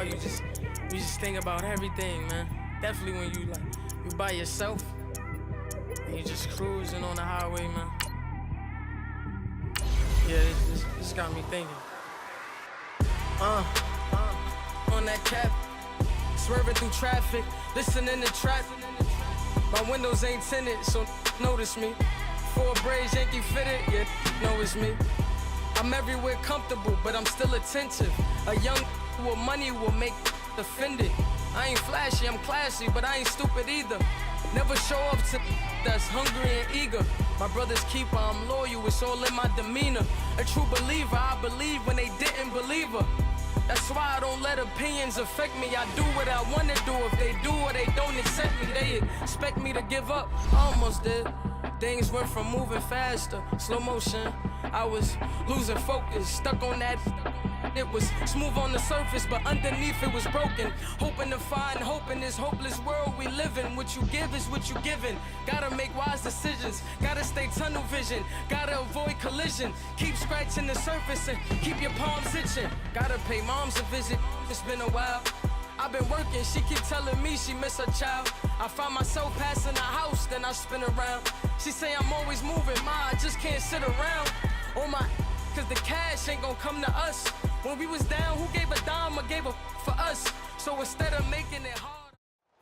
you just think about everything, man. Definitely when you by yourself and you just cruising on the highway, man. Yeah, this got me thinking. On that cap, swerving through traffic, listening to trap. My windows ain't tinted, so notice me. Four braids, Yankee fitted, yeah, know it's me. I'm everywhere comfortable, but I'm still attentive. A young with money will make offended. I ain't flashy, I'm classy, but I ain't stupid either. Never show up to that's hungry and eager. My brother's keeper, I'm loyal, it's all in my demeanor. A true believer, I believe when they didn't believe her. That's why I don't let opinions affect me. I do what I wanna do. If they do or they don't accept me, they expect me to give up. I almost did. Things went from moving faster, slow motion. I was losing focus, stuck on that. It was smooth on the surface, but underneath it was broken. Hoping to find hope in this hopeless world we live in. What you give is what you given. Gotta make wise decisions, gotta stay tunnel vision, gotta avoid collision. Keep scratching the surface and keep your palms itching. Gotta pay moms a visit, it's been a while. I've been working, she keep telling me she miss her child. I find myself passing the house, then I spin around. She say I'm always moving, ma, I just can't sit around. Oh my, cause the cash ain't gonna come to us. When we was down, who gave a dime or gave a for us? So instead of making it hard.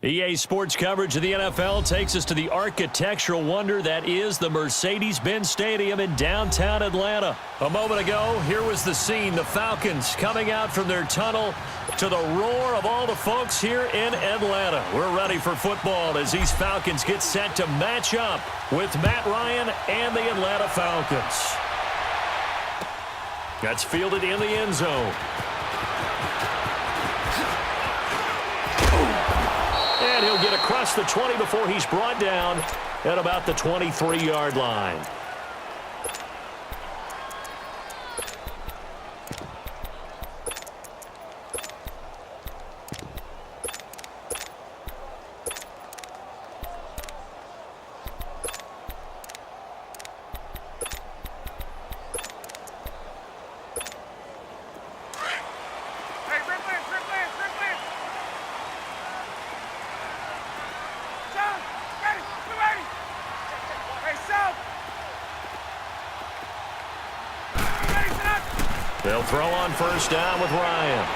EA Sports coverage of the NFL takes us to the architectural wonder that is the Mercedes-Benz Stadium in downtown Atlanta. A moment ago, here was the scene. The Falcons coming out from their tunnel to the roar of all the folks here in Atlanta. We're ready for football as these Falcons get set to match up with Matt Ryan and the Atlanta Falcons. That's fielded in the end zone. And he'll get across the 20 before he's brought down at about the 23-yard line. They'll throw on first down with Ryan.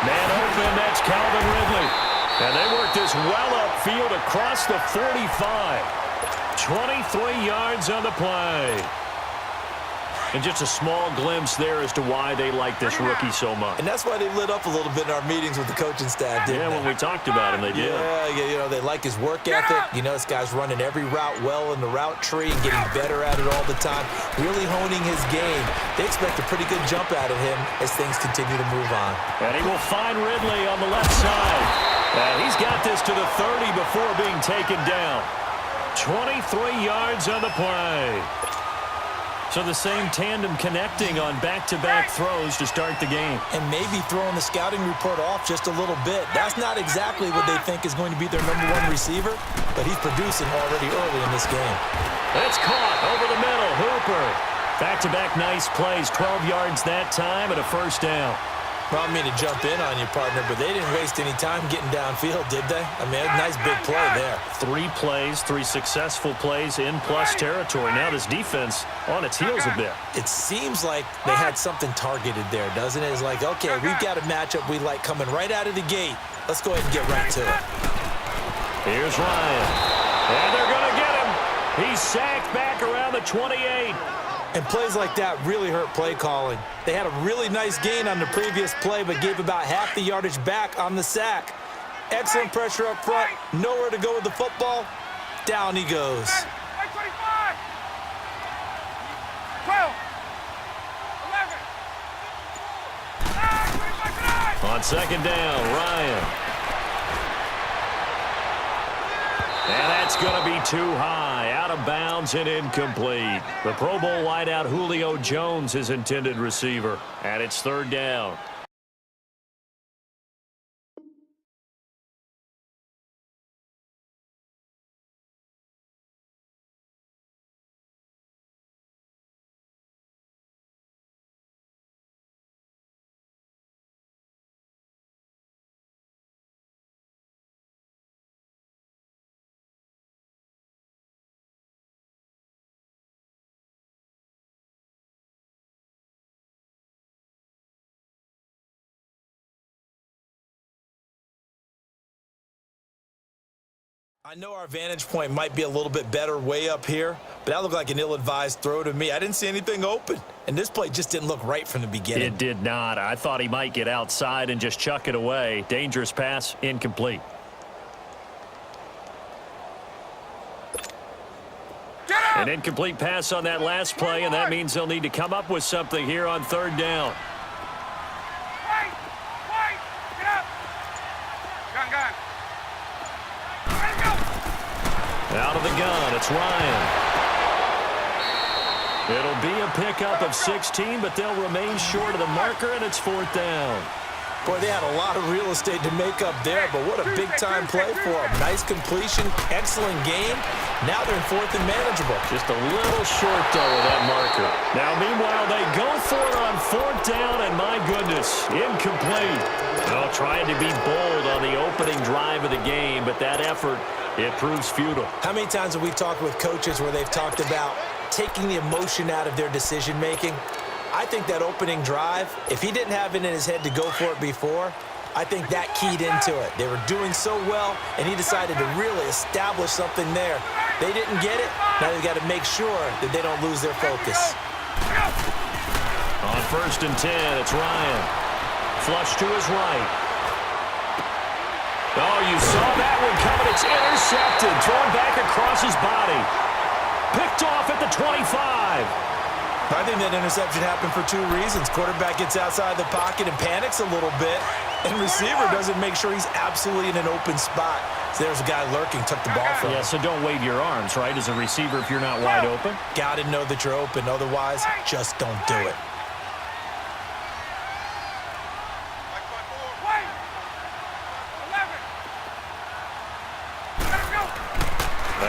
Man open, that's Calvin Ridley. And they work this well upfield across the 45. 23 yards on the play. And just a small glimpse there as to why they like this rookie so much. And that's why they lit up a little bit in our meetings with the coaching staff, didn't they? When we talked about him, they did. Yeah, they like his work ethic. You know, this guy's running every route well in the route tree and getting better at it all the time, really honing his game. They expect a pretty good jump out of him as things continue to move on. And he will find Ridley on the left side. And he's got this to the 30 before being taken down. 23 yards on the play. So the same tandem connecting on back-to-back throws to start the game. And maybe throwing the scouting report off just a little bit. That's not exactly what they think is going to be their #1 receiver, but he's producing already early in this game. It's caught over the middle. Hooper. Back-to-back nice plays. 12 yards that time and a first down. Well, I mean to jump in on you, partner, but they didn't waste any time getting downfield, did they? I mean, a nice big play there. 3 plays, 3 successful plays in plus territory. Now this defense on its heels a bit. It seems like they had something targeted there, doesn't it? It's like, okay, we've got a matchup we like coming right out of the gate. Let's go ahead and get right to it. Here's Ryan. And they're going to get him. He's sacked back around the 28. And plays like that really hurt play calling. They had a really nice gain on the previous play, but gave about half the yardage back on the sack. Excellent pressure up front. Nowhere to go with the football. Down he goes. 12, 11. On second down, Ryan. And that's going to be too high, out of bounds and incomplete. The Pro Bowl wideout Julio Jones, his intended receiver. And it's third down. I know our vantage point might be a little bit better way up here, but that looked like an ill-advised throw to me. I didn't see anything open, and this play just didn't look right from the beginning. It did not. I thought he might get outside and just chuck it away. Dangerous pass, incomplete. An incomplete pass on that last play, and that means they'll need to come up with something here on third down. Wait! Get up! Gun. Ready to go! Out of the gun, it's Ryan. It'll be a pickup of 16, but they'll remain short of the marker, and it's fourth down. Boy, they had a lot of real estate to make up there, but what a big-time play for them. Nice completion, excellent game. Now they're in fourth and manageable. Just a little short, though, of that marker. Now, meanwhile, they go for it on fourth down, and my goodness, incomplete. Well, trying to be bold on the opening drive of the game, but that effort, it proves futile. How many times have we talked with coaches where they've talked about taking the emotion out of their decision-making? I think that opening drive, if he didn't have it in his head to go for it before, I think that keyed into it. They were doing so well, and he decided to really establish something there. They didn't get it. Now they've got to make sure that they don't lose their focus. On first and 10, it's Ryan. Flush to his right. Oh, you saw that one coming. It's intercepted. Thrown back across his body. Picked off at the 25. I think that interception happened for two reasons. Quarterback gets outside the pocket and panics a little bit, and receiver doesn't make sure he's absolutely in an open spot. So there's a guy lurking, took the ball from him. Yeah, so don't wave your arms, right, as a receiver if you're not wide open. Got to know that you're open. Otherwise, just don't do it. Wait! 11! Let him go!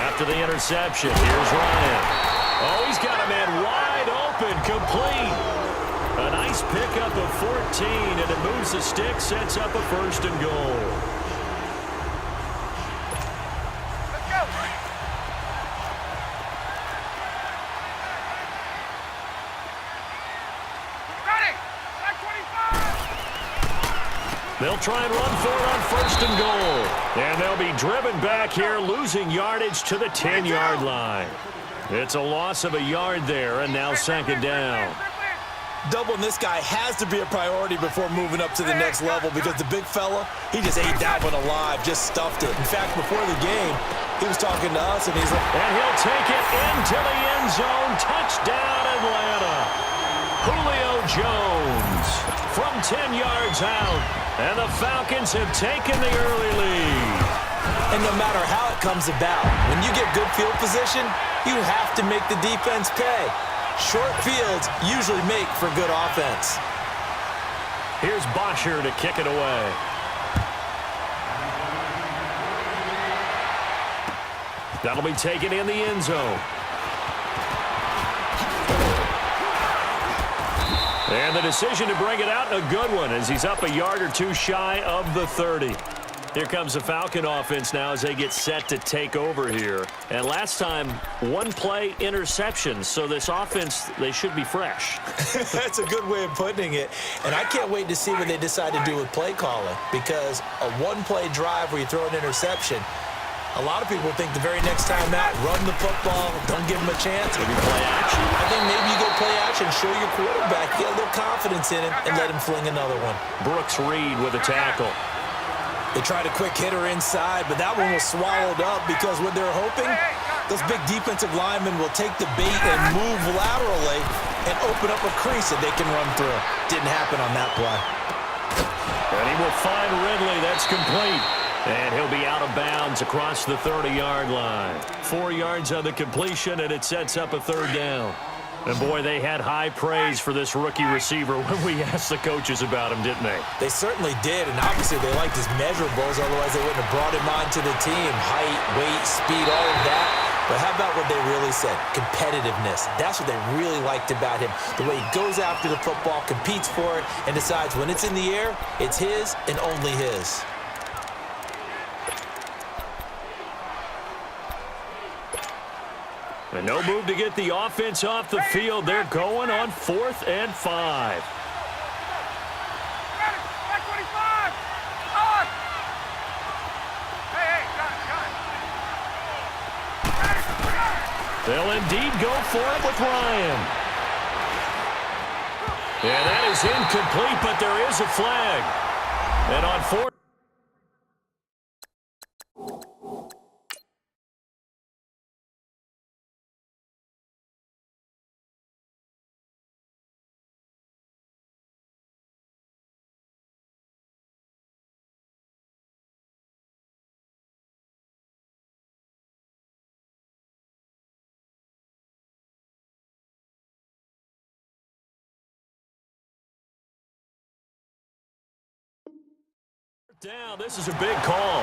After the interception, here's Ryan. Oh, he's got a man wide open, complete. A nice pickup of 14, and it moves the stick, sets up a first and goal. Let's go! Ready! Back 25! They'll try and run for it on first and goal. And they'll be driven back here, losing yardage to the 10-yard line. It's a loss of a yard there, and now second down. Doubling this guy has to be a priority before moving up to the next level because the big fella, he just ate that one alive, just stuffed it. In fact, before the game, he was talking to us, and he's like... And he'll take it into the end zone. Touchdown, Atlanta. Julio Jones from 10 yards out, and the Falcons have taken the early lead. And no matter how it comes about, when you get good field position, you have to make the defense pay. Short fields usually make for good offense. Here's Bosher to kick it away. That'll be taken in the end zone. And the decision to bring it out, a good one, as he's up a yard or two shy of the 30. Here comes the Falcon offense now as they get set to take over here. And last time, one play interception. So this offense, they should be fresh. That's a good way of putting it. And I can't wait to see what they decide to do with play calling, because a one-play drive where you throw an interception, a lot of people think the very next time out, run the football, don't give him a chance. Maybe play action. I think maybe you go play action, show your quarterback, get a little confidence in him, and let him fling another one. Brooks Reed with a tackle. They tried a quick hitter inside, but that one was swallowed up because what they're hoping, those big defensive linemen will take the bait and move laterally and open up a crease that they can run through. Didn't happen on that play. And he will find Ridley. That's complete. And he'll be out of bounds across the 30-yard line. 4 yards on the completion, and it sets up a third down. And, boy, they had high praise for this rookie receiver when we asked the coaches about him, didn't they? They certainly did, and obviously they liked his measurables, otherwise they wouldn't have brought him onto the team. Height, weight, speed, all of that. But how about what they really said? Competitiveness. That's what they really liked about him. The way he goes after the football, competes for it, and decides when it's in the air, it's his and only his. And no move to get the offense off the field. They're going on 4th and 5. Back 25! On! Hey, got it. They'll indeed go for it with Ryan. And that is incomplete, but there is a flag. And on fourth. Down. This is a big call.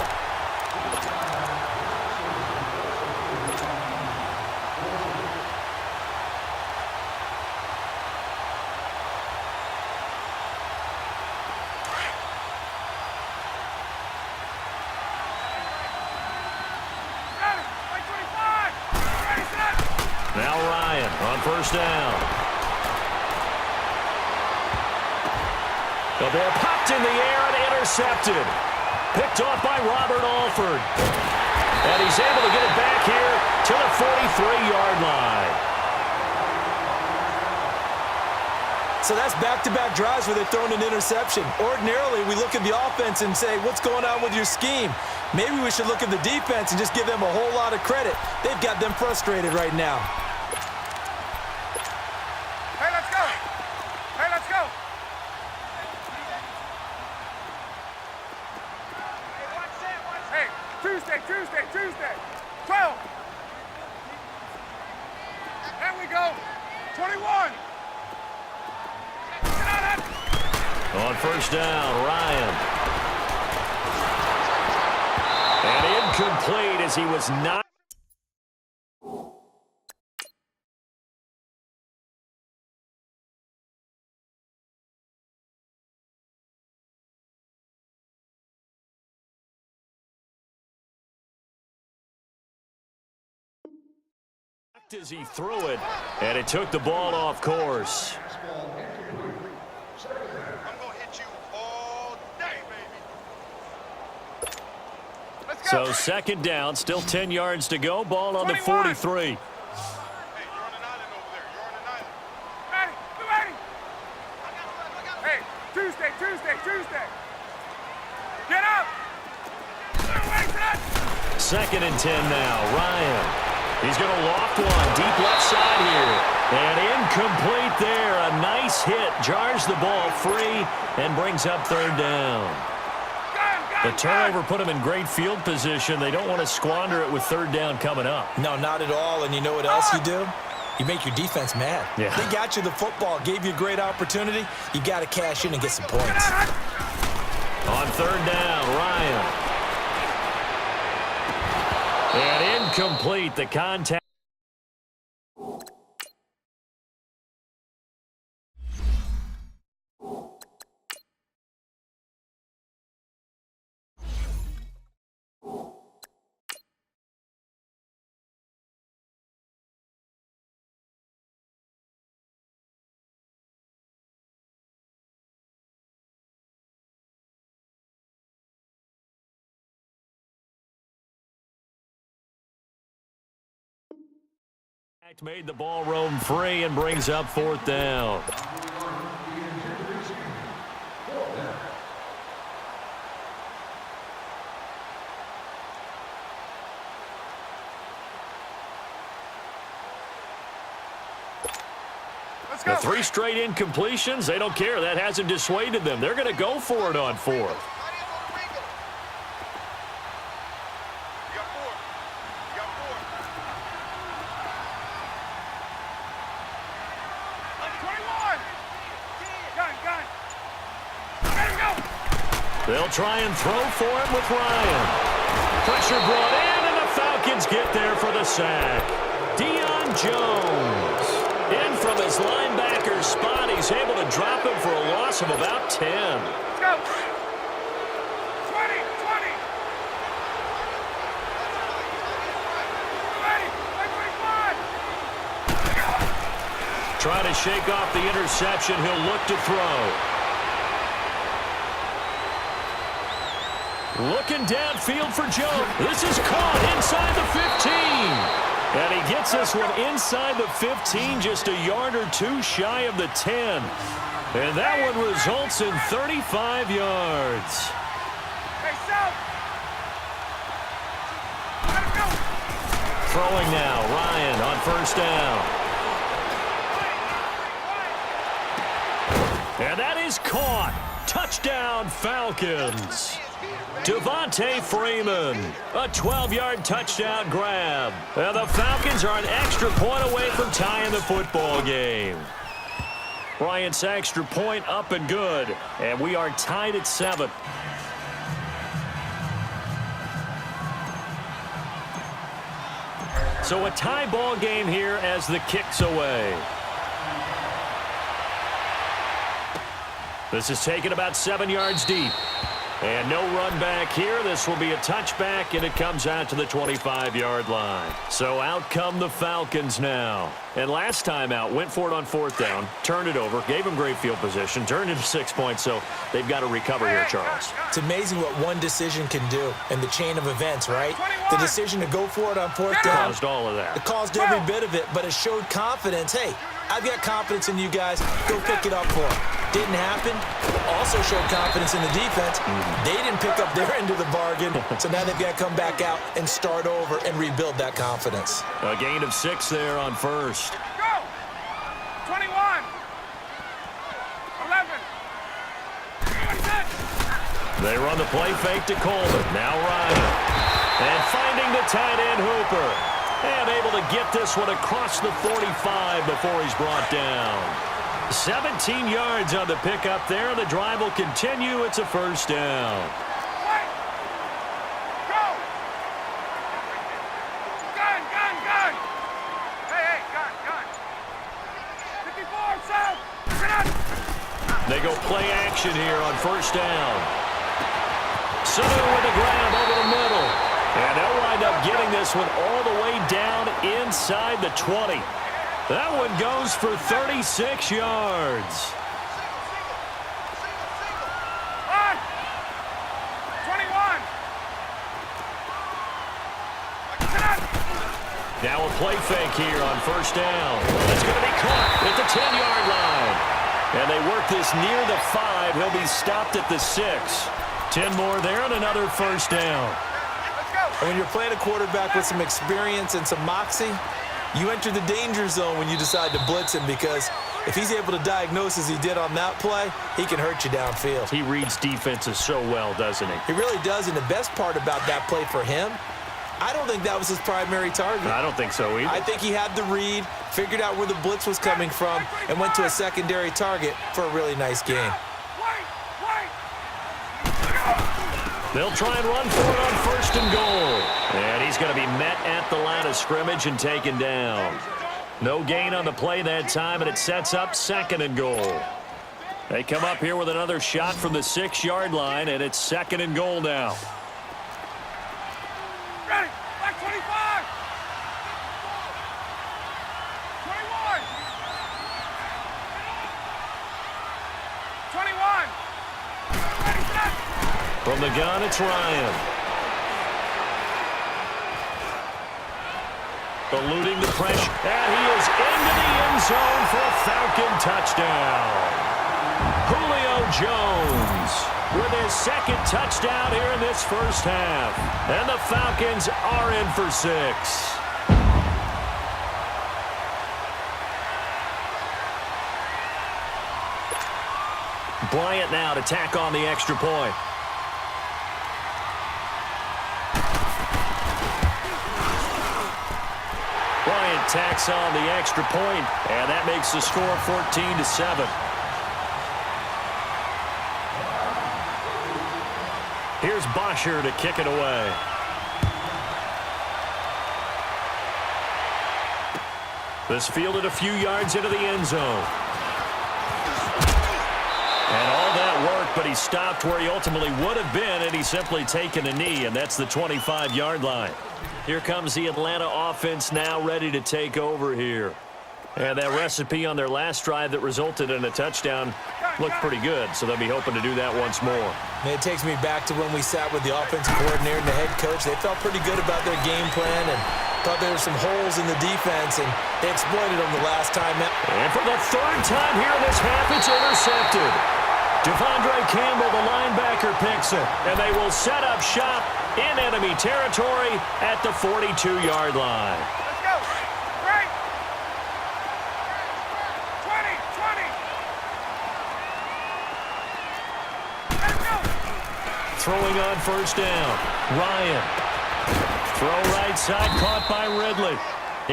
Now Ryan on first down. The ball popped in the air and intercepted. Picked off by Robert Alford. And he's able to get it back here to the 43-yard line. So that's back-to-back drives where they're throwing an interception. Ordinarily, we look at the offense and say, what's going on with your scheme? Maybe we should look at the defense and just give them a whole lot of credit. They've got them frustrated right now. Hey, let's go. Hey, let's go. Hey, Tuesday. 12. There we go. 21. Get on it. On first down, Ryan. And incomplete as he was not. As he threw it, and it took the ball off course. I'm going to hit you all day, baby. Let's go. So second down, still 10 yards to go. Ball on the 21. 43. Hey, you're on an island over there. You're on an island. Ready? Hey, Tuesday. Get up. Second and 10 now. Ryan. He's going to loft one deep left side here. And incomplete there. A nice hit. Jars the ball free and brings up third down. The turnover put him in great field position. They don't want to squander it with third down coming up. No, not at all. And you know what else you do? You make your defense mad. Yeah. They got you the football, gave you a great opportunity. You got to cash in and get some points. On third down, Ryan. And incomplete, the contact. Made the ball roam free and brings up fourth down. Let's go. The 3 straight incompletions, they don't care. That hasn't dissuaded them. They're going to go for it on fourth. They'll try and throw for him with Ryan. Pressure brought in, and the Falcons get there for the sack. Deion Jones. In from his linebacker spot, he's able to drop him for a loss of about 10. Let's go. 20. Ready? 25. Trying to shake off the interception. He'll look to throw. Looking downfield for Joe. This is caught inside the 15. And he gets this one inside the 15, just a yard or two shy of the 10. And that one results in 35 yards. Hey, South! Let it go! Throwing now, Ryan on first down. And that is caught. Touchdown, Falcons. Devontae Freeman, a 12-yard touchdown grab. And the Falcons are an extra point away from tying the football game. Bryant's extra point up and good. And we are tied at 7. So a tie ball game here as the kick's away. This is taken about 7 yards deep. And no run back here. This will be a touchback, and it comes out to the 25-yard line. So out come the Falcons now. And last time out, went for it on fourth down, turned it over, gave them great field position, turned into 6 points, so they've got to recover here, Charles. It's amazing what one decision can do in the chain of events, right? The decision to go for it on fourth down. Caused all of that. It caused every bit of it, but it showed confidence. Hey, I've got confidence in you guys. Go pick it up for them. Didn't happen. Also showed confidence in the defense. They didn't pick up their end of the bargain, so now they've got to come back out and start over and rebuild that confidence. A gain of 6 there on first. Go! 21! 11! They run the play fake to Coleman. Now Ryan. And finding the tight end Hooper. And able to get this one across the 45 before he's brought down. 17 yards on the pickup there. The drive will continue. It's a first down. Wait! Go! Gun! Hey, gun! 54, South! Get up! They go play action here on first down. Sanu with the grab over the middle. And they'll wind up getting this one all the way down inside the 20. That one goes for 36 yards. 21! Now a play fake here on first down. It's going to be caught at the 10-yard line. And they work this near the 5. He'll be stopped at the 6. 10 more there and another first down. And when you're playing a quarterback with some experience and some moxie, you enter the danger zone when you decide to blitz him, because if he's able to diagnose as he did on that play, he can hurt you downfield. He reads defenses so well, doesn't he? He really does, and the best part about that play for him, I don't think that was his primary target. I don't think so either. I think he had the read, figured out where the blitz was coming from, and went to a secondary target for a really nice game. They'll try and run for it on first and goal. And he's going to be met at the line of scrimmage and taken down. No gain on the play that time, and it sets up second and goal. They come up here with another shot from the 6-yard line, and it's second and goal now. Ready! Back 25! 21! 21! Ready, set! From the gun, it's Ryan. Eluding the pressure. And he is into the end zone for a Falcon touchdown. Julio Jones with his second touchdown here in this first half. And the Falcons are in for 6. Bryant now to tack on the extra point. Bryant tacks on the extra point, and that makes the score 14-7. Here's Bosher to kick it away. This fielded a few yards into the end zone. And all that work, but he stopped where he ultimately would have been, and he's simply taken a knee, and that's the 25-yard line. Here comes the Atlanta offense now ready to take over here. And that recipe on their last drive that resulted in a touchdown looked pretty good, so they'll be hoping to do that once more. And it takes me back to when we sat with the offensive coordinator and the head coach. They felt pretty good about their game plan, and Thought there were some holes in the defense, and they exploited them the last time. And for the third time here in this half, it's intercepted. Devondre Campbell, the linebacker, picks it, and they will set up shop in enemy territory at the 42-yard line. Let's go. Right. 20, 20. Let's go. Throwing on first down. Ryan. Throw right side, caught by Ridley.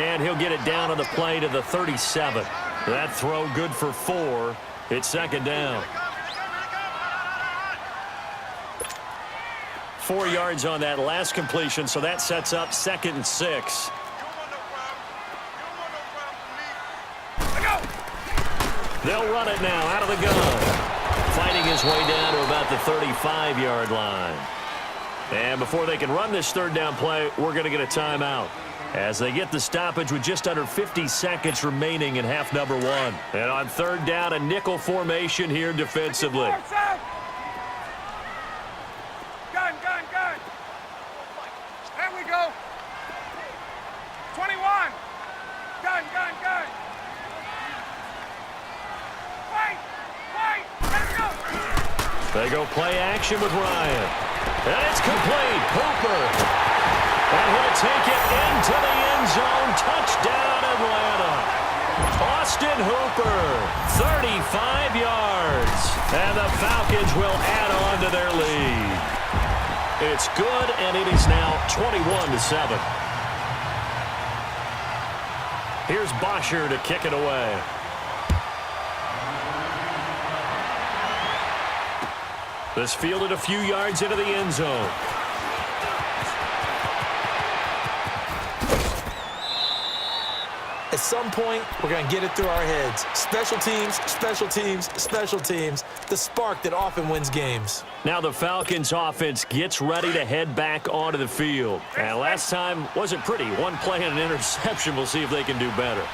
And he'll get it down on the play to the 37. That throw good for 4. It's second down. 4 yards on that last completion, so that sets up 2nd and 6. They'll run it now out of the gun. Fighting his way down to about the 35-yard line. And before they can run this third down play, we're going to get a timeout as they get the stoppage with just under 50 seconds remaining in half number 1. And on third down, a nickel formation here defensively. Gun. There we go. 21. Gun. Fight. Let's go. They go play action with Ryan. And it's complete. Hooper. And he'll take it into the end zone. Touchdown, Atlanta. Austin Hooper, 35 yards. And the Falcons will add on to their lead. It's good, and it is now 21-7. Here's Bosher to kick it away. This fielded a few yards into the end zone. At some point, we're going to get it through our heads. Special teams. The spark that often wins games. Now the Falcons offense gets ready to head back onto the field. And last time wasn't pretty. One play and an interception. We'll see if they can do better.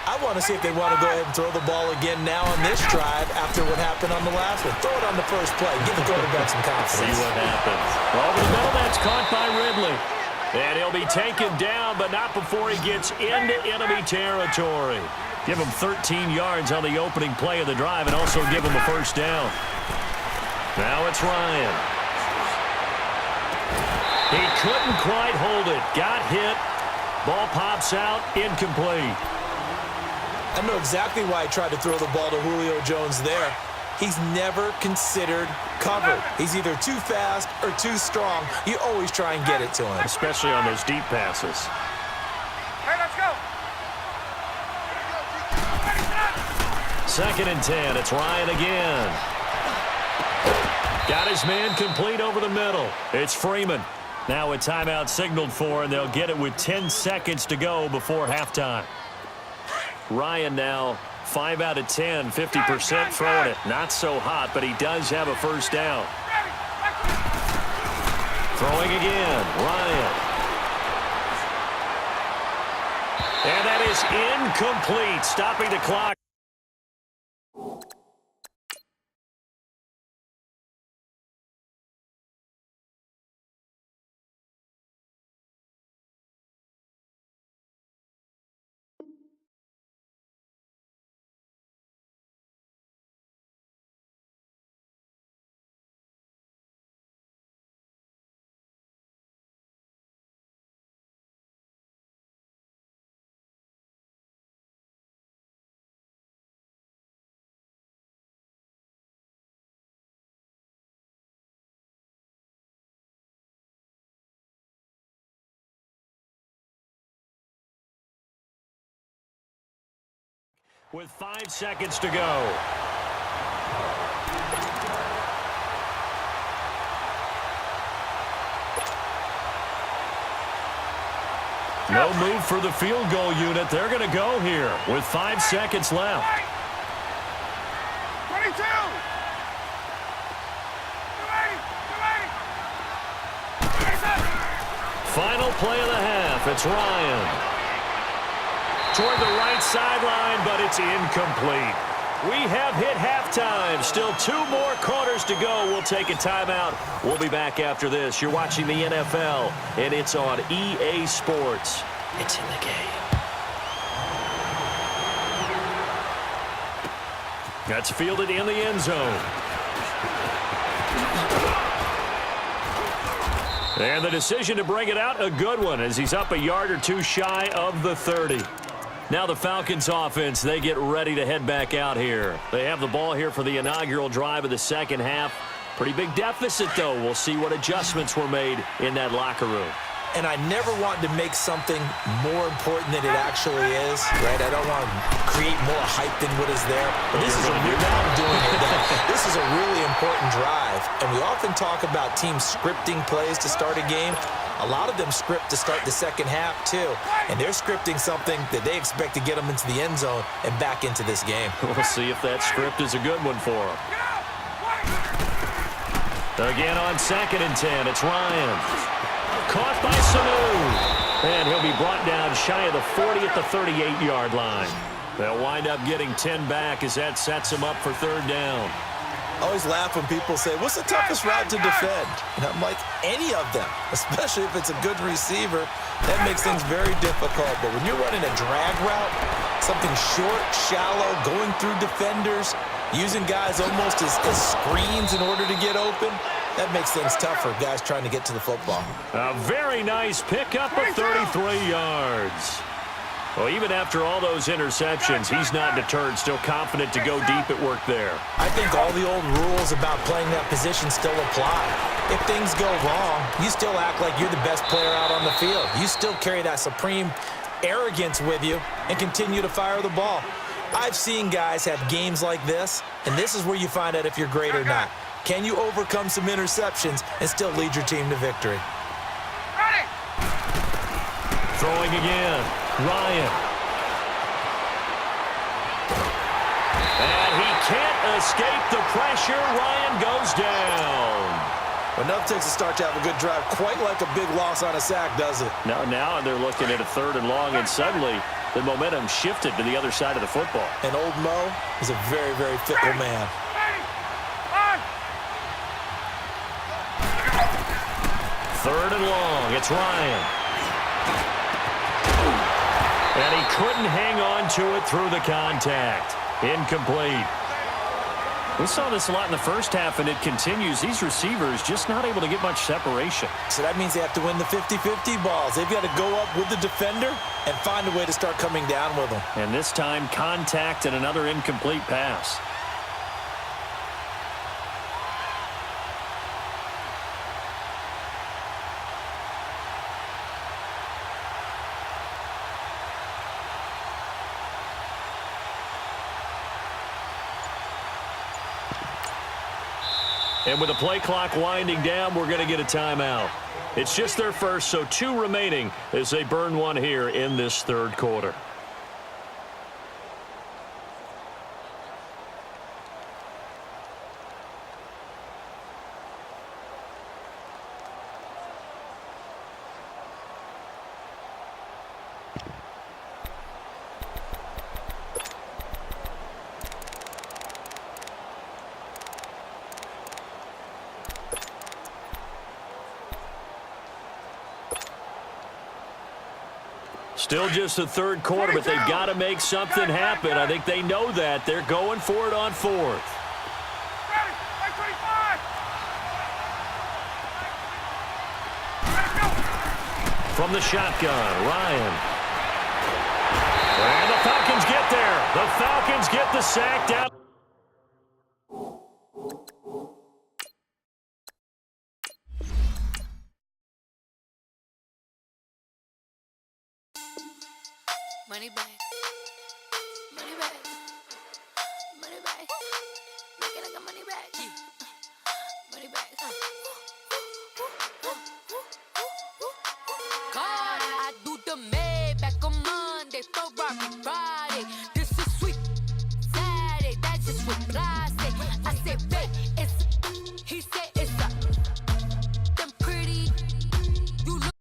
I want to see if they want to go ahead and throw the ball again now on this drive after what happened on the last one. Throw it on the first play. Give the quarterback some confidence. See what happens. Over the middle, that's caught by Ridley. And he'll be taken down, but not before he gets into enemy territory. Give him 13 yards on the opening play of the drive and also give him a first down. Now it's Ryan. He couldn't quite hold it. Got hit. Ball pops out. Incomplete. I know exactly why he tried to throw the ball to Julio Jones there. He's never considered covered. He's either too fast or too strong. You always try and get it to him. Especially on those deep passes. Hey, let's go. 2nd and 10. It's Ryan again. Got his man complete over the middle. It's Freeman. Now a timeout signaled for, and they'll get it with 10 seconds to go before halftime. Ryan now 5 out of 10, 50% throwing it. Not so hot, but he does have a first down. Throwing again, Ryan. And that is incomplete, stopping the clock. With 5 seconds to go. No move for the field goal unit. They're going to go here with 5 seconds left. 22. 280. Final play of the half. It's Ryan. Toward the right sideline, but it's incomplete. We have hit halftime. Still 2 more quarters to go. We'll take a timeout. We'll be back after this. You're watching the NFL, and it's on EA Sports. It's in the game. That's fielded in the end zone. And the decision to bring it out, a good one, as he's up a yard or two shy of the 30. Now the Falcons offense, they get ready to head back out here. They have the ball here for the inaugural drive of the second half. Pretty big deficit, though. We'll see what adjustments were made in that locker room. And I never want to make something more important than it actually is, right? I don't want to create more hype than what is there. But this is a really important drive. And we often talk about teams scripting plays to start a game. A lot of them script to start the second half, too. And they're scripting something that they expect to get them into the end zone and back into this game. We'll see if that script is a good one for them. Again on 2nd and 10, it's Ryan. Caught by Sanu. And he'll be brought down shy of the 40 at the 38-yard line. They'll wind up getting 10 back as that sets them up for 3rd down. I always laugh when people say, what's the toughest route to defend? And I'm like, any of them, especially if it's a good receiver. That makes things very difficult. But when you're running a drag route, something short, shallow, going through defenders, using guys almost as screens in order to get open, that makes things tough for guys trying to get to the football. A very nice pickup of 33 yards. Well, even after all those interceptions, he's not deterred, still confident to go deep at work there. I think all the old rules about playing that position still apply. If things go wrong, you still act like you're the best player out on the field. You still carry that supreme arrogance with you and continue to fire the ball. I've seen guys have games like this, and this is where you find out if you're great or not. Can you overcome some interceptions and still lead your team to victory? Throwing again, Ryan. And he can't escape the pressure. Ryan goes down. Enough takes a start to have a good drive, quite like a big loss on a sack, does it? Now they're looking at a 3rd and long, and suddenly the momentum shifted to the other side of the football. And old Mo is a very, very fickle man. 3rd and long, it's Ryan. And he couldn't hang on to it through the contact. Incomplete. We saw this a lot in the first half, and it continues. These receivers just not able to get much separation. So that means they have to win the 50-50 balls. They've got to go up with the defender and find a way to start coming down with them. And this time, contact and another incomplete pass. And with the play clock winding down, we're going to get a timeout. It's just their first, so 2 remaining as they burn one here in this 3rd quarter. Still just the 3rd quarter, but they've got to make something happen. I think they know that. They're going for it on 4th. From the shotgun, Ryan. And the Falcons get there. The Falcons get the sack down. Money back. Money back. Money back. Make it like a money back. Money back. God, I do the Maybach on Monday, Ferrari Friday. This is sweet Saturday, that's just what I say. I say, babe, it's, he said it's a, them pretty, you look.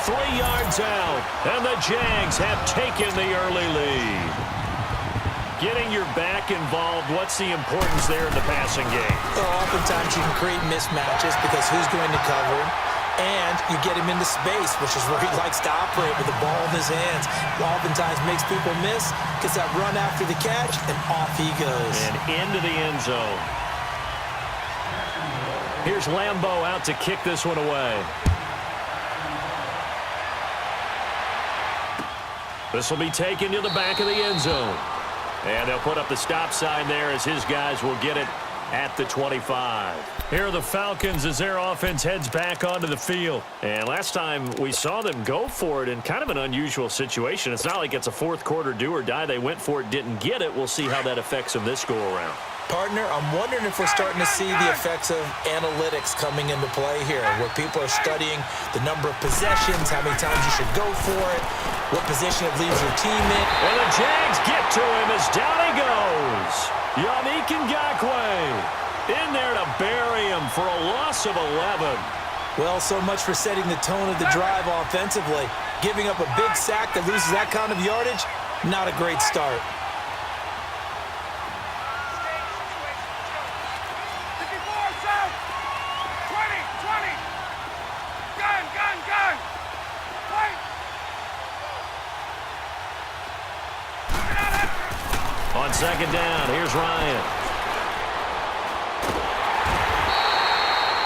3 yards out, and the Jags have taken the early lead. Getting your back involved, what's the importance there in the passing game? Well, oftentimes you can create mismatches because who's going to cover him? And you get him into space, which is where he likes to operate with the ball in his hands. Oftentimes makes people miss, gets that run after the catch, and off he goes. And into the end zone. Here's Lambeau out to kick this one away. This will be taken to the back of the end zone. And they'll put up the stop sign there as his guys will get it at the 25. Here are the Falcons as their offense heads back onto the field. And last time we saw them go for it in kind of an unusual situation. It's not like it's a fourth quarter do or die. They went for it, didn't get it. We'll see how that affects them this go-around. Partner, I'm wondering if we're starting to see the effects of analytics coming into play here, where people are studying the number of possessions, how many times you should go for it, what position it leaves your team in. And the Jags get to him as down he goes. Yannick Ngakoue in there to bury him for a loss of 11. Well, so much for setting the tone of the drive offensively. Giving up a big sack that loses that kind of yardage, not a great start. On second down, here's Ryan.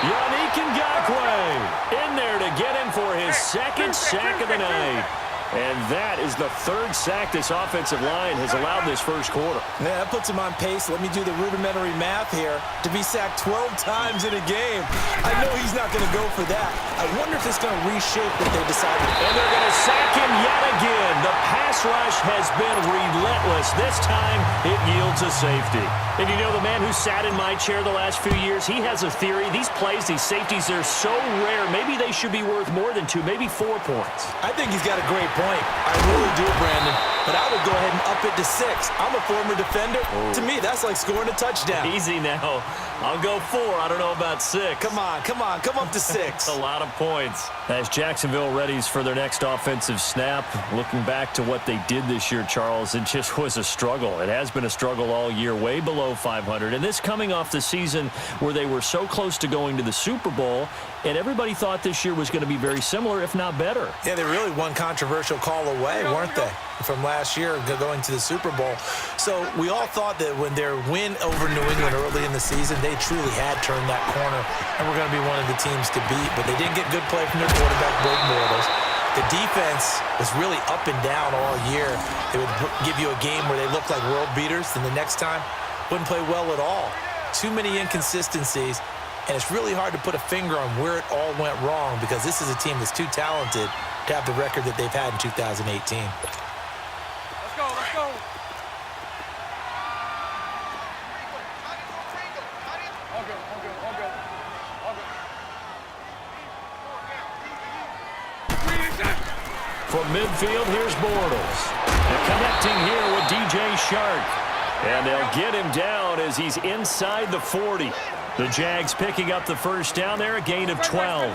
Yannick Ngakoue in there to get him for his second sack of the night. And that is the third sack this offensive line has allowed this first quarter. Yeah, that puts him on pace. Let me do the rudimentary math here. To be sacked 12 times in a game. I know he's not going to go for that. I wonder if it's going to reshape what they decided. And they're going to sack him yet again. The pass rush has been relentless. This time, it yields a safety. And you know, the man who sat in my chair the last few years, he has a theory. These plays, these safeties, they're so rare. Maybe they should be worth more than 2, maybe 4 points. I think he's got a great point. I really do, Brandon. But I would go ahead and up it to 6. I'm a former defender. Oh. To me, that's like scoring a touchdown. Easy now. I'll go 4. I don't know about 6. Come on. Come up to 6. A lot of points. As Jacksonville readies for their next offensive snap, looking back to what they did this year, Charles, it just was a struggle. It has been a struggle all year, way below 500. And this coming off the season where they were so close to going to the Super Bowl, and everybody thought this year was going to be very similar, if not better. Yeah, they really one controversial call away, weren't they, from last year going to the Super Bowl. So we all thought that when their win over New England early in the season, they truly had turned that corner and were going to be one of the teams to beat. But they didn't get good play from their quarterback, Blake Bortles. The defense was really up and down all year. They would give you a game where they looked like world beaters, and the next time wouldn't play well at all. Too many inconsistencies. And it's really hard to put a finger on where it all went wrong because this is a team that's too talented to have the record that they've had in 2018. Let's go, let's go. All good, all good, all good. All good. From midfield, here's Bortles. And connecting here with DJ Shark. And they'll get him down as he's inside the 40. The Jags picking up the first down there, a gain of 12.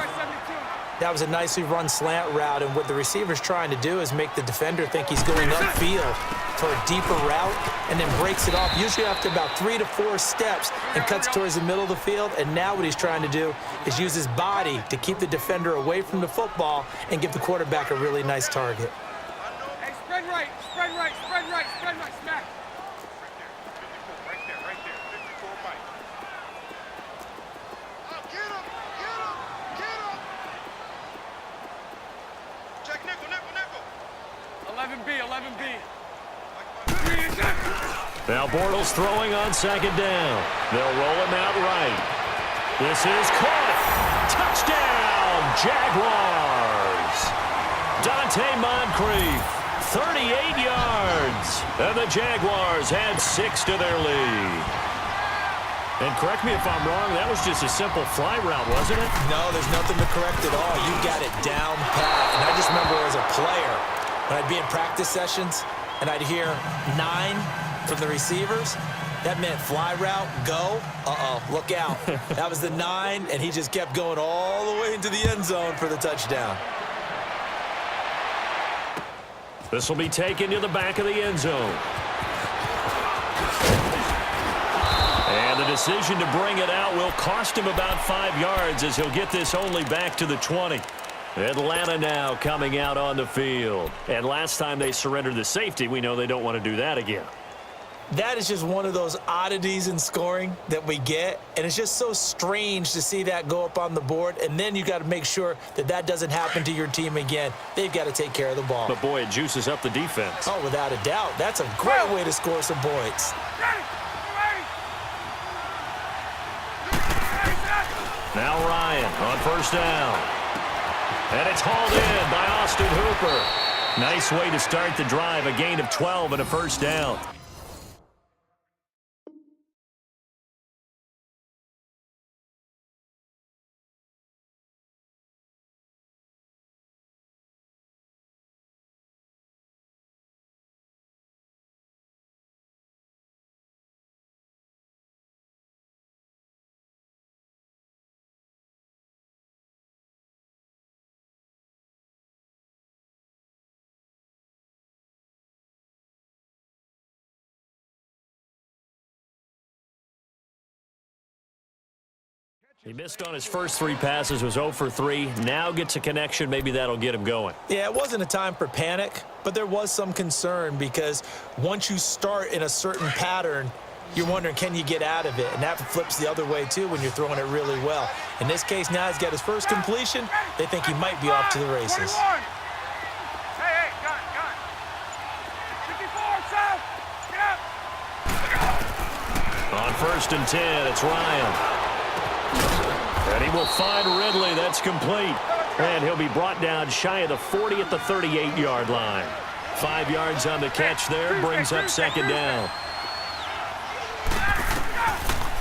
That was a nicely run slant route, and what the receiver's trying to do is make the defender think he's going upfield for a deeper route and then breaks it off, usually after about 3 to 4 steps, and cuts towards the middle of the field. And now what he's trying to do is use his body to keep the defender away from the football and give the quarterback a really nice target. Hey, spread right, spread right, spread right, spread right, smack. Right there, 54 Mike. Get him, get him, get him. Check nickel, nickel, nickel. 11B, 11B. Now Bortles throwing on second down. They'll roll him out right. This is caught. Touchdown, Jaguars. Dante Moncrief, 38 yards. And the Jaguars had 6 to their lead. And correct me if I'm wrong, that was just a simple fly route, wasn't it? No, there's nothing to correct at all. You got it down pat. And I just remember as a player, when I'd be in practice sessions and I'd hear 9 from the receivers, that meant fly route, go, look out. That was the 9, and he just kept going all the way into the end zone for the touchdown. This will be taken to the back of the end zone. And the decision to bring it out will cost him about 5 yards as he'll get this only back to the 20. Atlanta now coming out on the field. And last time they surrendered the safety, we know they don't want to do that again. That is just one of those oddities in scoring that we get, and it's just so strange to see that go up on the board, and then you got to make sure that that doesn't happen to your team again. They've got to take care of the ball. But, boy, it juices up the defense. Oh, without a doubt. That's a great way to score some points. Now Ryan on first down. And it's hauled in by Austin Hooper. Nice way to start the drive, a gain of 12 and a first down. He missed on his first 3 passes, was 0 for 3. Now gets a connection. Maybe that'll get him going. Yeah, it wasn't a time for panic, but there was some concern because once you start in a certain pattern, you're wondering, can you get out of it? And that flips the other way, too, when you're throwing it really well. In this case, now he's got his first completion. They think he might be off to the races. 21. Hey, gun. 54, South. Get up. On first and 10, it's Ryan. And he will find Ridley. That's complete. And he'll be brought down shy of the 40 at the 38-yard line. 5 yards on the catch there. Brings up second down.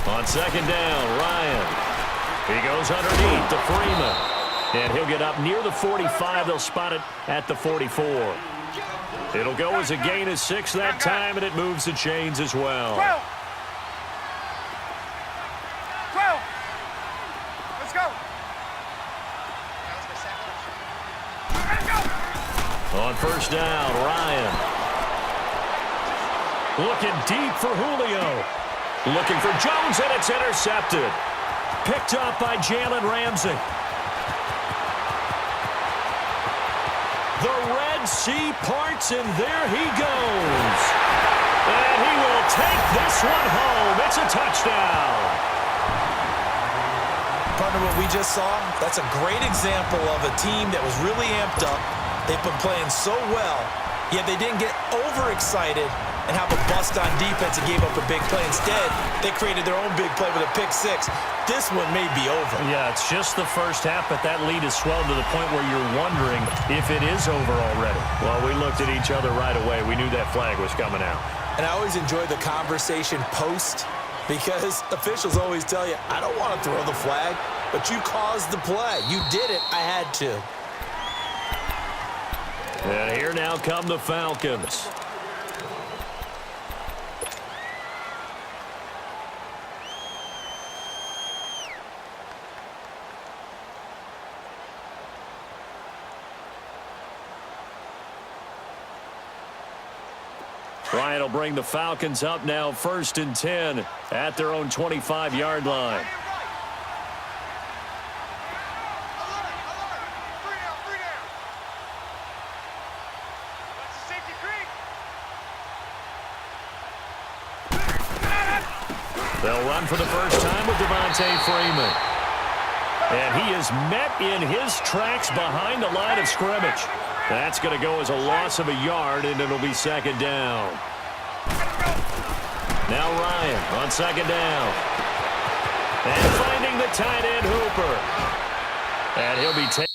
On second down, Ryan. He goes underneath to Freeman. And he'll get up near the 45. They'll spot it at the 44. It'll go as a gain of 6 that time, and it moves the chains as well. 12. Let's go. On first down, Ryan. Looking deep for Julio. Looking for Jones, and it's intercepted. Picked up by Jalen Ramsey. The Red Sea parts, and there he goes. And he will take this one home. It's a touchdown. Partner, what we just saw, that's a great example of a team that was really amped up. They've been playing so well, yet they didn't get overexcited and have a bust on defense and gave up a big play. Instead, they created their own big play with a pick 6. This one may be over. Yeah, it's just the first half, but that lead has swelled to the point where you're wondering if it is over already. Well, we looked at each other right away. We knew that flag was coming out. And I always enjoy the conversation post because officials always tell you, I don't want to throw the flag, but you caused the play. You did it. I had to. And here now come the Falcons. Ryan will bring the Falcons up now first and 10 at their own 25-yard line. They'll run for the first time with Devontae Freeman. And he is met in his tracks behind the line of scrimmage. That's going to go as a loss of a yard, and it'll be second down. Now Ryan on second down. And finding the tight end, Hooper. And he'll be taken.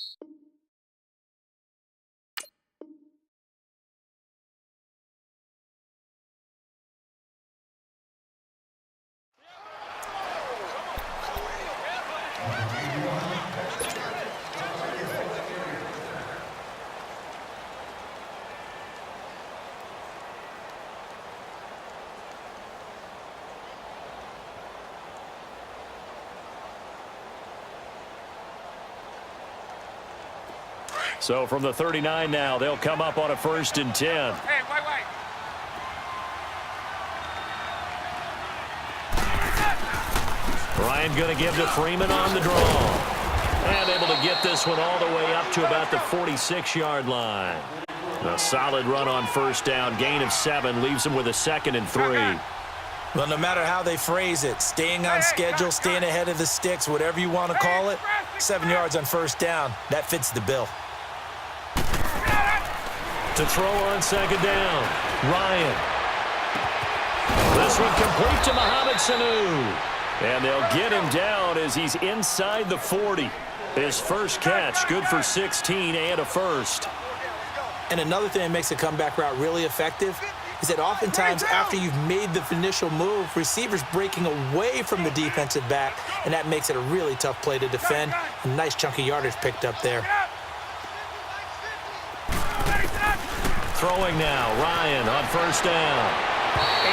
So from the 39 now, they'll come up on a 1st and 10. Hey, wait. Ryan going to give to Freeman on the draw. And able to get this one all the way up to about the 46-yard line. A solid run on 1st down. Gain of 7 leaves them with a 2nd and 3. Well, no matter how they phrase it, staying on schedule, staying ahead of the sticks, whatever you want to call it, 7 yards on 1st down, that fits the bill. To throw on 2nd down, Ryan. This one complete to Mohamed Sanu. And they'll get him down as he's inside the 40. His first catch, good for 16 and a 1st. And another thing that makes a comeback route really effective is that oftentimes after you've made the initial move, receivers breaking away from the defensive back, and that makes it a really tough play to defend. A nice chunk of yardage picked up there. Throwing now, Ryan on 1st down.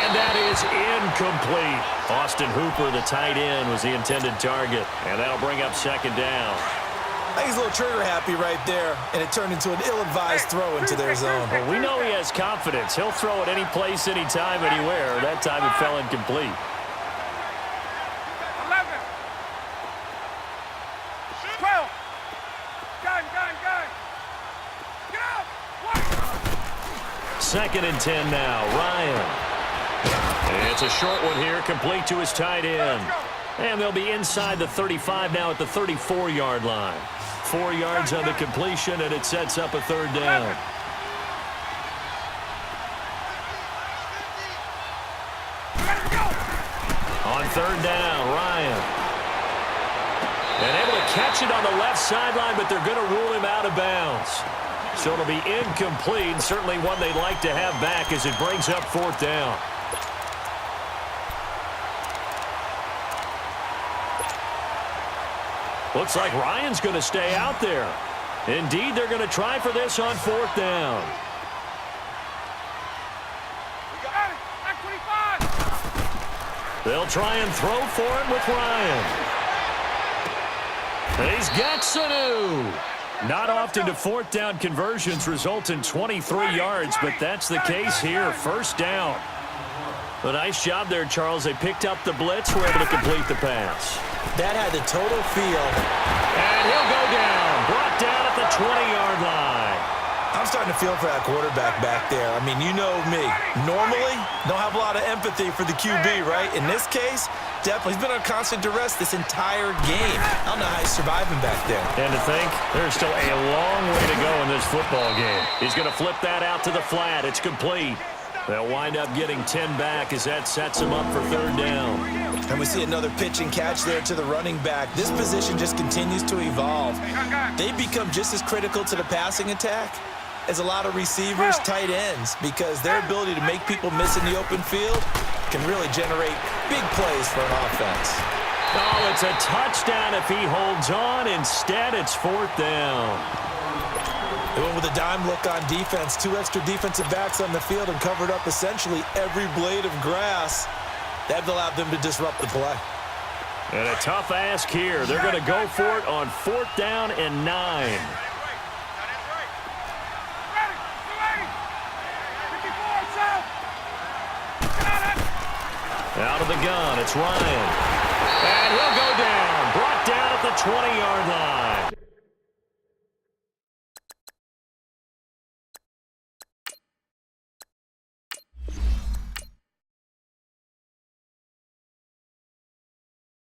And that is incomplete. Austin Hooper, the tight end, was the intended target. And that'll bring up 2nd down. I think he's a little trigger happy right there, and it turned into an ill-advised throw into their zone. Well, we know he has confidence. He'll throw it any place, anytime, anywhere. That time it fell incomplete. 11. 12. Gun. Get out. 2nd and 10 now, Ryan. And it's a short one here, complete to his tight end. And they'll be inside the 35 now at the 34-yard line. 4 yards on the completion, and it sets up a 3rd down. On 3rd down, Ryan. And able to catch it on the left sideline, but they're going to rule him out of bounds. So it'll be incomplete, certainly one they'd like to have back as it brings up 4th down. Looks like Ryan's going to stay out there. Indeed, they're going to try for this on 4th down. They'll try and throw for it with Ryan. He's got Sanu. Not often do 4th down conversions result in 23 yards, but that's the case here. 1st down. A nice job there, Charles. They picked up the blitz, were able to complete the pass. That had the total feel. And he'll go down. Brought down at the 20-yard line. I'm starting to feel for that quarterback back there. I mean, you know me. Normally, don't have a lot of empathy for the QB, right? In this case, definitely. He's been on constant duress this entire game. I don't know how he's surviving back there. And to think, there's still a long way to go in this football game. He's going to flip that out to the flat. It's complete. They'll wind up getting 10 back as that sets him up for 3rd down. And we see another pitch and catch there to the running back. This position just continues to evolve. They become just as critical to the passing attack as a lot of receivers, tight ends, because their ability to make people miss in the open field can really generate big plays for an offense. Oh, it's a touchdown if he holds on. Instead, it's 4th down. They went with a dime look on defense. 2 extra defensive backs on the field and covered up essentially every blade of grass. That allowed them to disrupt the play. And a tough ask here. They're going to go for it on 4th down and 9. Out of the gun, it's Ryan. And he'll go down. Brought down at the 20-yard line.